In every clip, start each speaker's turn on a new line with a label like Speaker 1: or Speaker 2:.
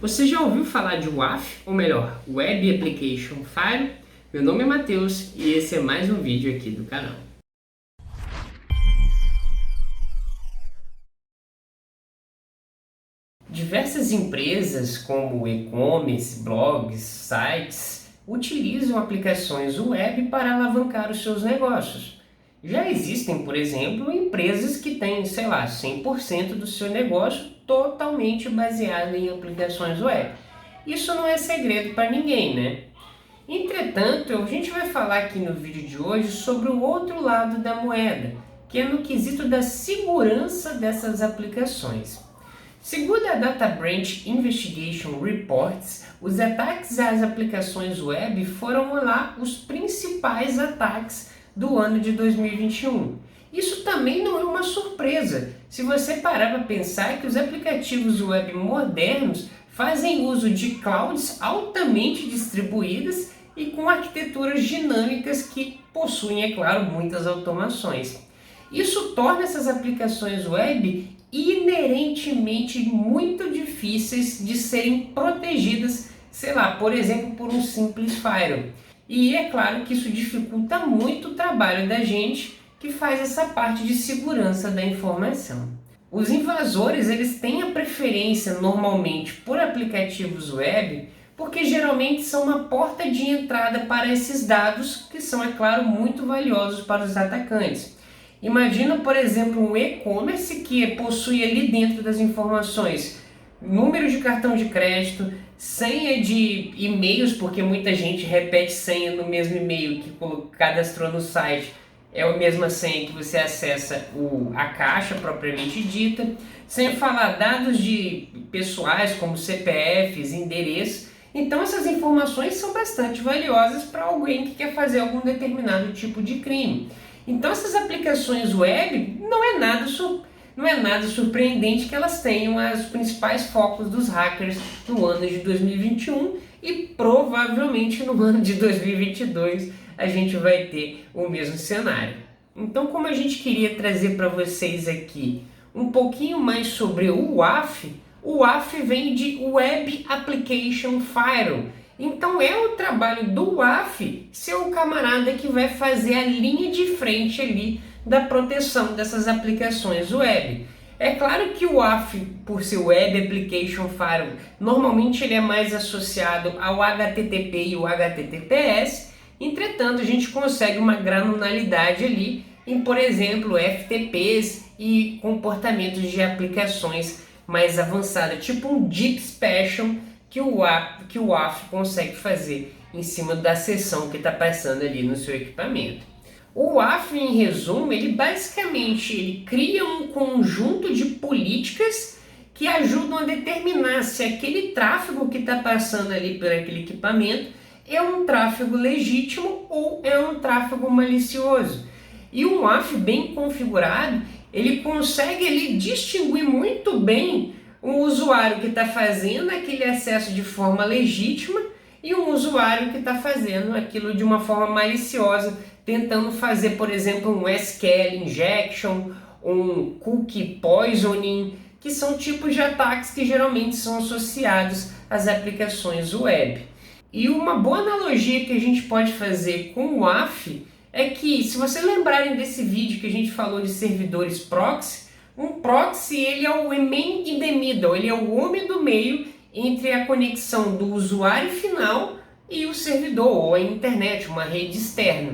Speaker 1: Você já ouviu falar de WAF, ou melhor, Web Application Firewall? Meu nome é Matheus e esse é mais um vídeo aqui do canal. Diversas empresas como e-commerce, blogs, sites, utilizam aplicações web para alavancar os seus negócios. Já existem, por exemplo, empresas que têm, 100% do seu negócio totalmente baseado em aplicações web. Isso não é segredo para ninguém, né? Entretanto, a gente vai falar aqui no vídeo de hoje sobre o outro lado da moeda, que é no quesito da segurança dessas aplicações. Segundo a Data Breach Investigation Reports, os ataques às aplicações web foram lá os principais ataques do ano de 2021. Isso também não é uma surpresa, se você parar para pensar que os aplicativos web modernos fazem uso de clouds altamente distribuídas e com arquiteturas dinâmicas que possuem, é claro, muitas automações. Isso torna essas aplicações web inerentemente muito difíceis de serem protegidas, por exemplo, por um simples firewall. E é claro que isso dificulta muito o trabalho da gente que faz essa parte de segurança da informação. Os invasores, eles têm a preferência normalmente por aplicativos web, porque geralmente são uma porta de entrada para esses dados que são, é claro, muito valiosos para os atacantes. Imagina, por exemplo, um e-commerce que possui ali dentro das informações número de cartão de crédito, senha de e-mails, porque muita gente repete senha no mesmo e-mail que cadastrou no site, é a mesma senha que você acessa a caixa propriamente dita, sem falar dados de pessoais como CPFs, endereços. Então essas informações são bastante valiosas para alguém que quer fazer algum determinado tipo de crime. Então essas aplicações web não é nada surpreendente que elas tenham os principais focos dos hackers no ano de 2021 e provavelmente no ano de 2022 a gente vai ter o mesmo cenário. Então, como a gente queria trazer para vocês aqui um pouquinho mais sobre o WAF, o WAF vem de Web Application Firewall. Então é o trabalho do WAF ser o camarada que vai fazer a linha de frente ali da proteção dessas aplicações web. É claro que o WAF, por ser Web Application Firewall, normalmente ele é mais associado ao HTTP e o HTTPS. Entretanto, a gente consegue uma granularidade ali em, por exemplo, FTPs e comportamentos de aplicações mais avançadas, tipo um Deep Special que o WAF consegue fazer em cima da sessão que está passando ali no seu equipamento. O WAF, em resumo, ele basicamente cria um conjunto de políticas que ajudam a determinar se aquele tráfego que está passando ali por aquele equipamento é um tráfego legítimo ou é um tráfego malicioso. E um WAF bem configurado, ele consegue ali distinguir muito bem um usuário que está fazendo aquele acesso de forma legítima e um usuário que está fazendo aquilo de uma forma maliciosa, tentando fazer, por exemplo, um SQL injection, um cookie poisoning, que são tipos de ataques que geralmente são associados às aplicações web. E uma boa analogia que a gente pode fazer com o WAF é que, se vocês lembrarem desse vídeo que a gente falou de servidores proxy, um proxy ele é o man in the middle, ele é o homem do meio entre a conexão do usuário final e o servidor ou a internet, uma rede externa.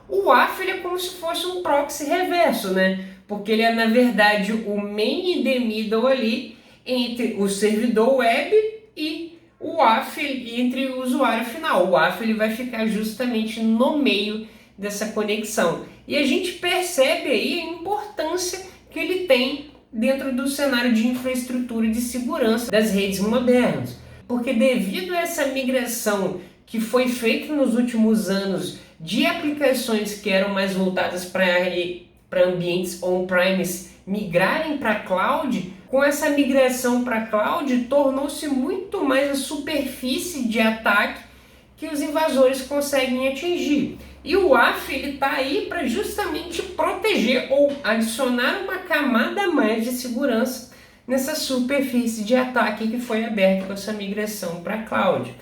Speaker 1: O WAF ele é como se fosse um proxy reverso, né? Porque ele é na verdade o man in the middle ali entre o servidor web e o WAF entre o usuário final. O WAF ele vai ficar justamente no meio dessa conexão. E a gente percebe aí a importância que ele tem dentro do cenário de infraestrutura de segurança das redes modernas. Porque devido a essa migração que foi feita nos últimos anos de aplicações que eram mais voltadas para ambientes on-premise migrarem para cloud, com essa migração para cloud tornou-se muito mais a superfície de ataque que os invasores conseguem atingir. E o WAF está aí para justamente proteger ou adicionar uma camada a mais de segurança nessa superfície de ataque que foi aberta com essa migração para a cloud.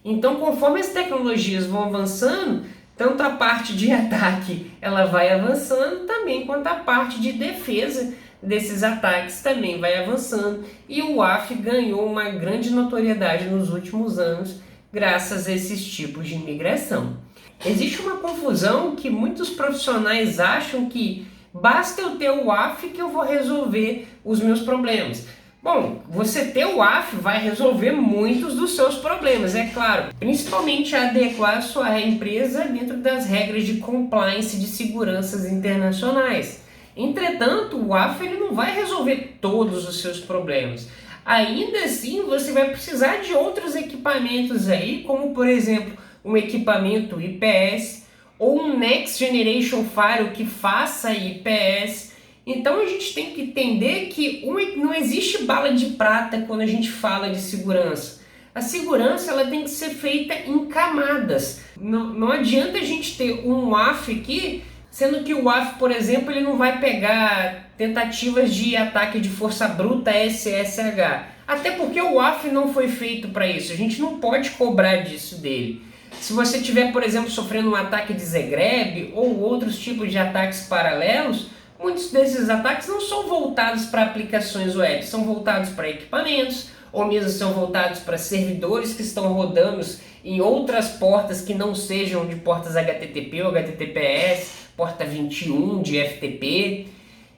Speaker 1: Então, conforme as tecnologias vão avançando, tanto a parte de ataque ela vai avançando, também quanto a parte de defesa desses ataques também vai avançando, e o WAF ganhou uma grande notoriedade nos últimos anos graças a esses tipos de migração. Existe uma confusão que muitos profissionais acham que basta eu ter o WAF que eu vou resolver os meus problemas. Bom, você ter o WAF vai resolver muitos dos seus problemas, é claro, principalmente adequar a sua empresa dentro das regras de compliance de seguranças internacionais. Entretanto, o WAF ele não vai resolver todos os seus problemas. Ainda assim, você vai precisar de outros equipamentos aí, como por exemplo, um equipamento IPS ou um Next Generation Firewall que faça IPS. Então a gente tem que entender que não existe bala de prata quando a gente fala de segurança. A segurança ela tem que ser feita em camadas. Não adianta a gente ter um WAF aqui, sendo que o WAF, por exemplo, ele não vai pegar tentativas de ataque de força bruta SSH. Até porque o WAF não foi feito para isso. A gente não pode cobrar disso dele. Se você estiver, por exemplo, sofrendo um ataque de Zgreb ou outros tipos de ataques paralelos, muitos desses ataques não são voltados para aplicações web, são voltados para equipamentos, ou mesmo são voltados para servidores que estão rodando em outras portas que não sejam de portas HTTP ou HTTPS, porta 21 de FTP.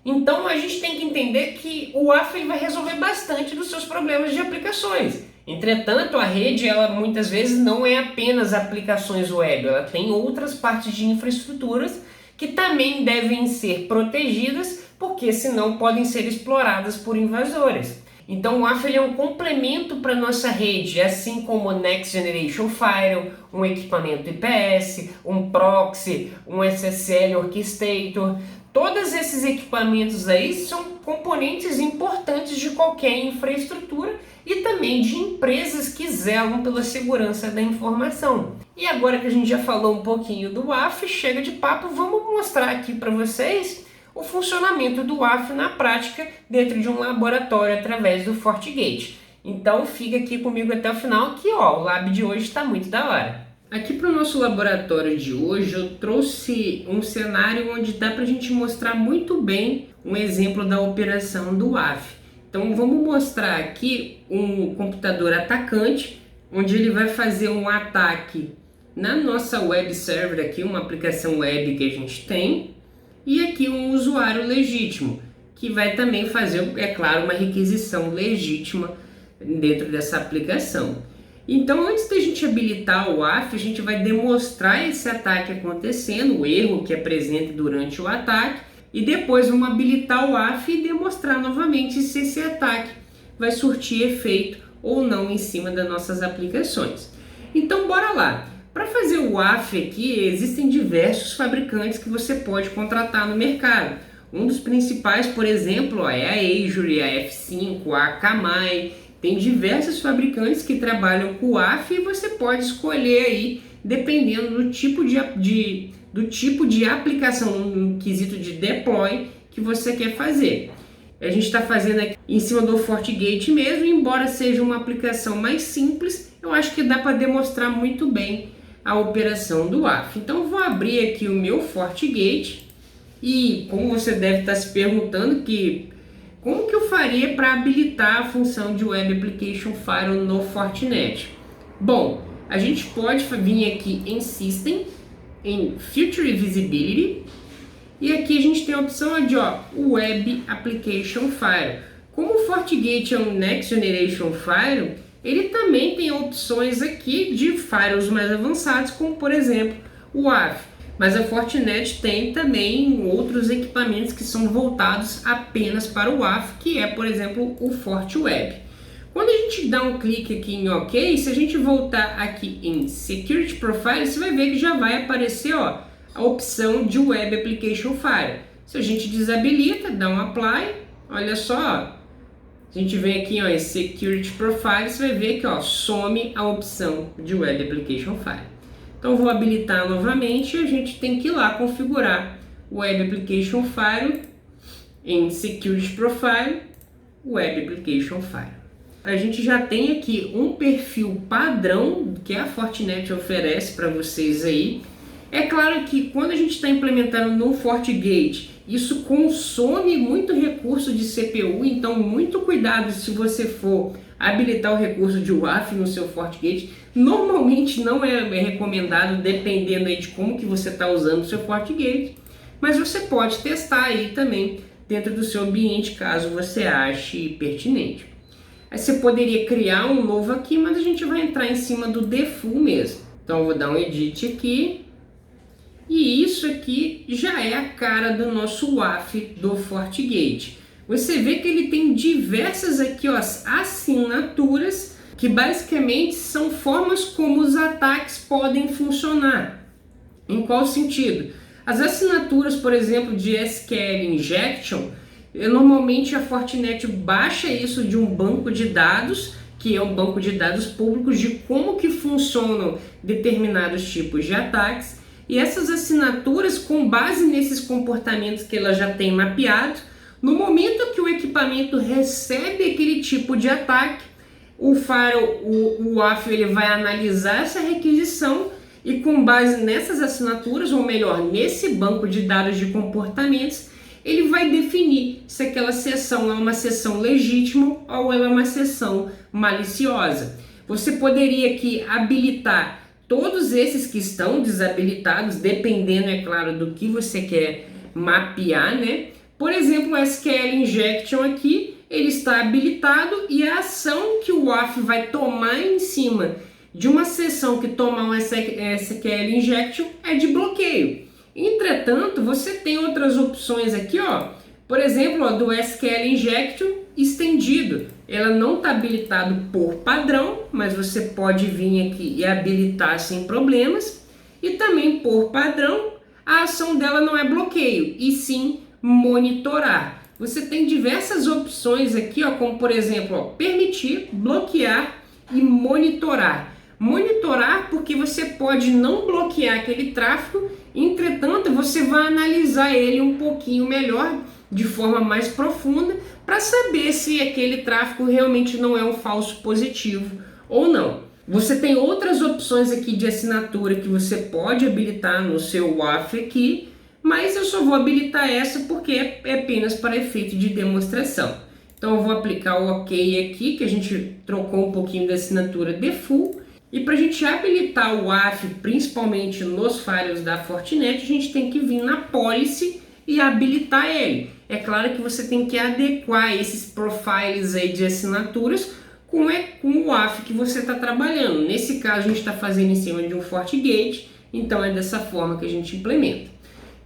Speaker 1: Então a gente tem que entender que o WAF vai resolver bastante dos seus problemas de aplicações. Entretanto, a rede ela muitas vezes não é apenas aplicações web, ela tem outras partes de infraestruturas que também devem ser protegidas, porque senão podem ser exploradas por invasores. Então o WAF é um complemento para a nossa rede, assim como o Next Generation Firewall, um equipamento IPS, um proxy, um SSL Orchestrator. Todos esses equipamentos aí são componentes importantes de qualquer infraestrutura e também de empresas que zelam pela segurança da informação. E agora que a gente já falou um pouquinho do WAF, chega de papo, vamos mostrar aqui para vocês o funcionamento do WAF na prática dentro de um laboratório através do FortiGate. Então fica aqui comigo até o final que o lab de hoje está muito da hora. Aqui para o nosso laboratório de hoje eu trouxe um cenário onde dá para a gente mostrar muito bem um exemplo da operação do WAF. Então vamos mostrar aqui um computador atacante, onde ele vai fazer um ataque na nossa web server aqui, uma aplicação web que a gente tem, e aqui um usuário legítimo, que vai também fazer, é claro, uma requisição legítima dentro dessa aplicação. Então, antes da gente habilitar o WAF, a gente vai demonstrar esse ataque acontecendo, o erro que é presente durante o ataque, e depois vamos habilitar o WAF e demonstrar novamente se esse ataque vai surtir efeito ou não em cima das nossas aplicações. Então, bora lá! Para fazer o WAF aqui, existem diversos fabricantes que você pode contratar no mercado. Um dos principais, por exemplo, é a Azure, a F5, a Akamai. Tem diversos fabricantes que trabalham com o WAF e você pode escolher aí, dependendo do tipo de aplicação, no quesito de deploy que você quer fazer. A gente está fazendo aqui em cima do FortiGate mesmo, embora seja uma aplicação mais simples, eu acho que dá para demonstrar muito bem a operação do WAF. Então eu vou abrir aqui o meu FortiGate e, como você deve estar se perguntando, como que eu faria para habilitar a função de Web Application Firewall no Fortinet? Bom, a gente pode vir aqui em System, em Future Visibility, e aqui a gente tem a opção de Web Application Firewall. Como o FortiGate é um Next Generation Firewall, ele também tem opções aqui de firewalls mais avançados, como por exemplo o WAF. Mas a Fortinet tem também outros equipamentos que são voltados apenas para o WAF, que é, por exemplo, o FortiWeb. Quando a gente dá um clique aqui em OK, se a gente voltar aqui em Security Profile, você vai ver que já vai aparecer a opção de Web Application Firewall. Se a gente desabilita, dá um Apply, olha só, a gente vem aqui em Security Profile, você vai ver que some a opção de Web Application Firewall. Então vou habilitar novamente e a gente tem que ir lá configurar o Web Application Firewall em Security Profile. Web Application File. A gente já tem aqui um perfil padrão que a Fortinet oferece para vocês aí. É claro que quando a gente está implementando no FortiGate, isso consome muito recurso de CPU, então muito cuidado se você for habilitar o recurso de WAF no seu FortiGate. Normalmente não é recomendado, dependendo aí de como que você está usando o seu FortiGate, mas você pode testar aí também dentro do seu ambiente, caso você ache pertinente. Aí você poderia criar um novo aqui, mas a gente vai entrar em cima do default mesmo. Então eu vou dar um edit aqui. E isso aqui já é a cara do nosso WAF do FortiGate. Você vê que ele tem diversas aqui, ó, assinaturas que basicamente são formas como os ataques podem funcionar. Em qual sentido? As assinaturas, por exemplo, de SQL Injection, normalmente a Fortinet baixa isso de um banco de dados, que é um banco de dados públicos de como que funcionam determinados tipos de ataques. E essas assinaturas, com base nesses comportamentos que ela já tem mapeado, no momento que o equipamento recebe aquele tipo de ataque, o WAF ele vai analisar essa requisição e, com base nessas assinaturas, ou melhor, nesse banco de dados de comportamentos, ele vai definir se aquela sessão é uma sessão legítima ou ela é uma sessão maliciosa. Você poderia aqui habilitar todos esses que estão desabilitados, dependendo, é claro, do que você quer mapear, né? Por exemplo, o SQL Injection aqui, ele está habilitado e a ação que o WAF vai tomar em cima de uma sessão que toma um SQL Injection é de bloqueio. Entretanto, você tem outras opções aqui, ó. Por exemplo, ó, do SQL Injection estendido. Ela não está habilitado por padrão, mas você pode vir aqui e habilitar sem problemas. E também por padrão, a ação dela não é bloqueio, e sim monitorar. Você tem diversas opções aqui, ó, como por exemplo, ó, permitir, bloquear e monitorar. Monitorar porque você pode não bloquear aquele tráfego, entretanto você vai analisar ele um pouquinho melhor, de forma mais profunda, para saber se aquele tráfego realmente não é um falso positivo ou não. Você tem outras opções aqui de assinatura que você pode habilitar no seu WAF aqui, mas eu só vou habilitar essa porque é apenas para efeito de demonstração. Então eu vou aplicar o OK aqui, que a gente trocou um pouquinho da assinatura default. E para a gente habilitar o WAF, principalmente nos firewalls da Fortinet, a gente tem que vir na policy e habilitar ele. É claro que você tem que adequar esses profiles aí de assinaturas com o WAF que você está trabalhando. Nesse caso a gente está fazendo em cima de um FortiGate, então é dessa forma que a gente implementa.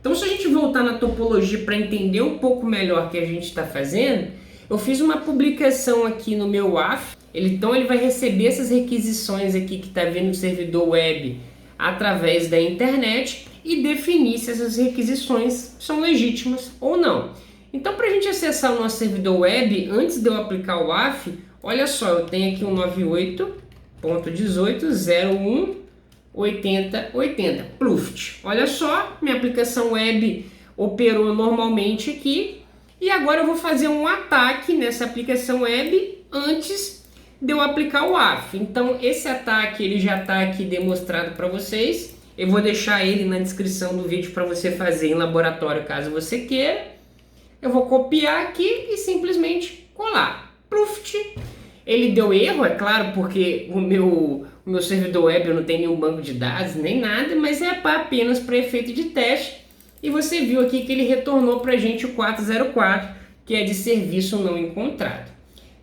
Speaker 1: Então, se a gente voltar na topologia para entender um pouco melhor o que a gente está fazendo, eu fiz uma publicação aqui no meu WAF. Então ele vai receber essas requisições aqui que está vindo do servidor web através da internet e definir se essas requisições são legítimas ou não. Então, para a gente acessar o nosso servidor web, antes de eu aplicar o WAF, olha só, eu tenho aqui um 98.18.01.80.80 Pluft. Olha só, minha aplicação web operou normalmente aqui e agora eu vou fazer um ataque nessa aplicação web antes de eu aplicar o WAF. Então esse ataque ele já está aqui demonstrado para vocês. Eu vou deixar ele na descrição do vídeo para você fazer em laboratório caso você queira. Eu vou copiar aqui e simplesmente colar. Pluft. Ele deu erro, é claro, porque o meu servidor web não tem nenhum banco de dados nem nada, mas é apenas para efeito de teste. E você viu aqui que ele retornou para a gente o 404, que é de serviço não encontrado.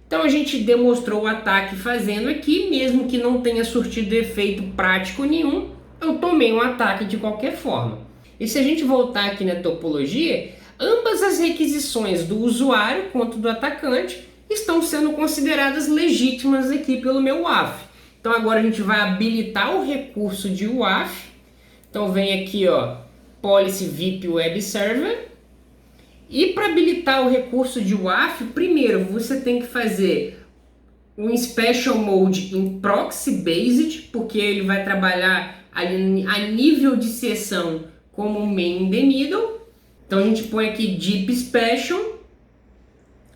Speaker 1: Então a gente demonstrou o ataque fazendo aqui, mesmo que não tenha surtido efeito prático nenhum, eu tomei um ataque de qualquer forma. E se a gente voltar aqui na topologia, ambas as requisições do usuário quanto do atacante estão sendo consideradas legítimas aqui pelo meu WAF. Então agora a gente vai habilitar o recurso de WAF. Então vem aqui, ó, Policy VIP Web Server. E para habilitar o recurso de WAF, primeiro você tem que fazer um Special Mode em Proxy Based, porque ele vai trabalhar ali a nível de sessão como um main in the middle. Então a gente põe aqui Deep Special.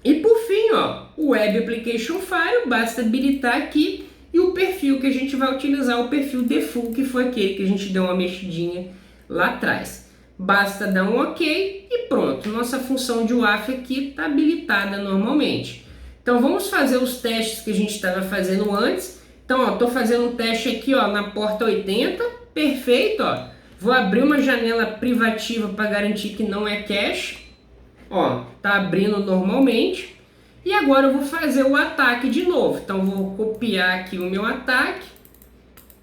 Speaker 1: E por fim, ó, o Web Application File, basta habilitar aqui, e o perfil que a gente vai utilizar, o perfil default, que foi aquele que a gente deu uma mexidinha lá atrás. Basta dar um OK e pronto, nossa função de WAF aqui está habilitada normalmente. Então vamos fazer os testes que a gente estava fazendo antes. Então, estou fazendo um teste aqui, ó, na porta 80, perfeito, ó. Vou abrir uma janela privativa para garantir que não é cache. Ó, tá abrindo normalmente. E agora eu vou fazer o ataque de novo. Então vou copiar aqui o meu ataque,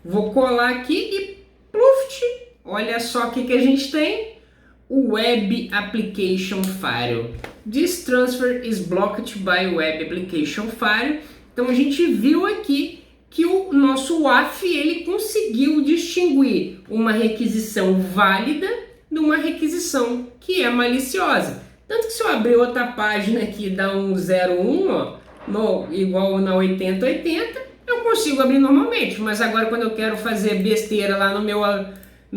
Speaker 1: vou colar aqui e pluft, olha só o que a gente tem. O Web Application File. This transfer is blocked by Web Application File. Então a gente viu aqui que o nosso WAF ele conseguiu distinguir uma requisição válida de uma requisição que é maliciosa. Tanto que se eu abrir outra página aqui, dá um 01, ó, igual na 8080, eu consigo abrir normalmente. Mas agora quando eu quero fazer besteira lá no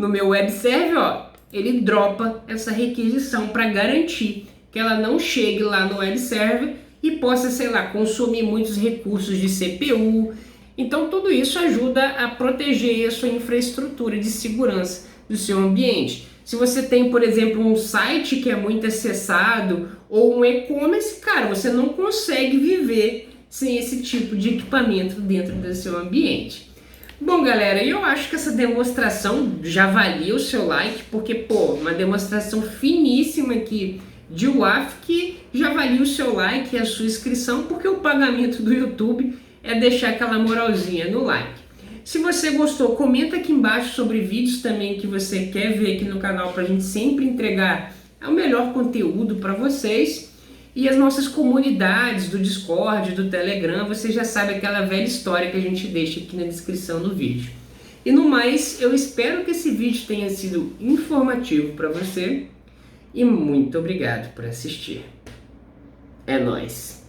Speaker 1: meu web server, ó, ele dropa essa requisição para garantir que ela não chegue lá no web server e possa, sei lá, consumir muitos recursos de CPU. Então tudo isso ajuda a proteger a sua infraestrutura de segurança do seu ambiente. Se você tem, por exemplo, um site que é muito acessado ou um e-commerce, cara, você não consegue viver sem esse tipo de equipamento dentro do seu ambiente. Bom, galera, eu acho que essa demonstração já valia o seu like, porque, pô, uma demonstração finíssima aqui de WAF que já valia o seu like e a sua inscrição, porque o pagamento do YouTube é deixar aquela moralzinha no like. Se você gostou, comenta aqui embaixo sobre vídeos também que você quer ver aqui no canal para a gente sempre entregar o melhor conteúdo para vocês. E as nossas comunidades do Discord, do Telegram, você já sabe aquela velha história que a gente deixa aqui na descrição do vídeo. E no mais, eu espero que esse vídeo tenha sido informativo para você e muito obrigado por assistir. É nóis!